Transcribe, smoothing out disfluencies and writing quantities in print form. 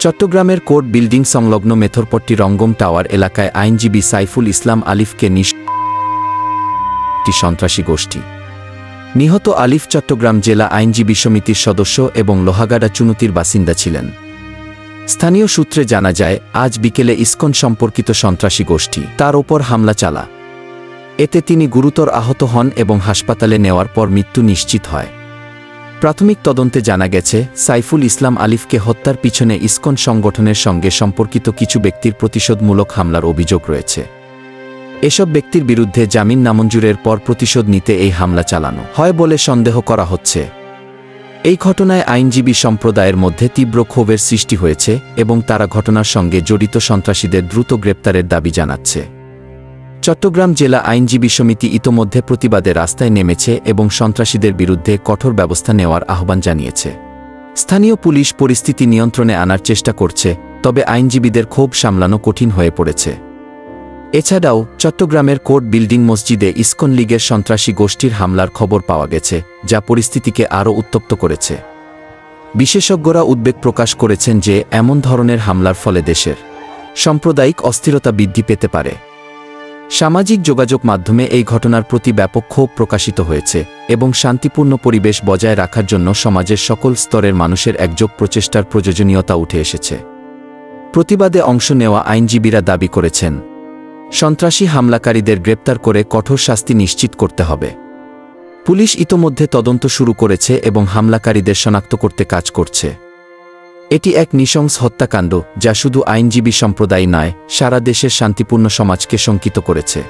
চট্টগ্রামের court building সংলগ্ন মেথরপট্টি রঙ্গম tower এলাকায় আইনজীবী সাইফুল ইসলাম আলিফকে একটি সন্ত্রাসী গোষ্ঠী। নিহত আলিফ চট্টগ্রাম জেলা আইনজীবী সমিতির সদস্য এবং লোহাগাড়া চুনুতির বাসিন্দা ছিলেন। স্থানীয় সূত্রে জানা যায়, আজ বিকেলে ইসকন সম্পর্কিত সন্ত্রাসী গোষ্ঠী তার ওপর হামলা চালা। এতে তিনি গুরুতর আহত হন এবং হাসপাতালে নেওয়ার পর মৃত্যু নিশ্চিত হয়। প্রাথমিক তদন্তে জানা গেছে, সাইফুল ইসলাম আলিফকে হত্যার পিছনে ইসকন সংগঠনের সঙ্গে সম্পর্কিত কিছু ব্যক্তির প্রতিশোধমূলক হামলার অভিযোগ রয়েছে। এসব ব্যক্তির বিরুদ্ধে জামিন নামঞ্জুরের পর প্রতিশোধ নিতে এই হামলা চালানো হয় বলে সন্দেহ করা হচ্ছে। এই ঘটনায় আইনজীবী সম্প্রদায়ের মধ্যে তীব্র ক্ষোভের সৃষ্টি হয়েছে এবং তারা ঘটনার সঙ্গে জড়িত সন্ত্রাসীদের দ্রুত গ্রেপ্তারের দাবি জানাচ্ছে। চট্টগ্রাম জেলা আইনজীবী সমিতি ইতোমধ্যে প্রতিবাদে রাস্তায় নেমেছে এবং সন্ত্রাসীদের বিরুদ্ধে কঠোর ব্যবস্থা নেওয়ার আহ্বান জানিয়েছে। স্থানীয় পুলিশ পরিস্থিতি নিয়ন্ত্রণে আনার চেষ্টা করছে, তবে আইনজীবীদের ক্ষোভ সামলানো কঠিন হয়ে পড়েছে। এছাড়াও চট্টগ্রামের কোর্ট বিল্ডিং মসজিদে ইসকন লীগের সন্ত্রাসী গোষ্ঠীর হামলার খবর পাওয়া গেছে, যা পরিস্থিতিকে আরও উত্তপ্ত করেছে। বিশেষজ্ঞরা উদ্বেগ প্রকাশ করেছেন যে এমন ধরনের হামলার ফলে দেশের সাম্প্রদায়িক অস্থিরতা বৃদ্ধি পেতে পারে। সামাজিক যোগাযোগ মাধ্যমে এই ঘটনার প্রতি ব্যাপক ক্ষোভ প্রকাশিত হয়েছে এবং শান্তিপূর্ণ পরিবেশ বজায় রাখার জন্য সমাজের সকল স্তরের মানুষের একযোগ প্রচেষ্টার প্রয়োজনীয়তা উঠে এসেছে। প্রতিবাদে অংশ নেওয়া আইনজীবীরা দাবি করেছেন, সন্ত্রাসী হামলাকারীদের গ্রেপ্তার করে কঠোর শাস্তি নিশ্চিত করতে হবে। পুলিশ ইতোমধ্যে তদন্ত শুরু করেছে এবং হামলাকারীদের শনাক্ত করতে কাজ করছে। এটি এক নৃশংস হত্যাকাণ্ড যা শুধু আইনজীবী সম্প্রদায় নয়, সারা দেশের শান্তিপূর্ণ সমাজকে শঙ্কিত করেছে।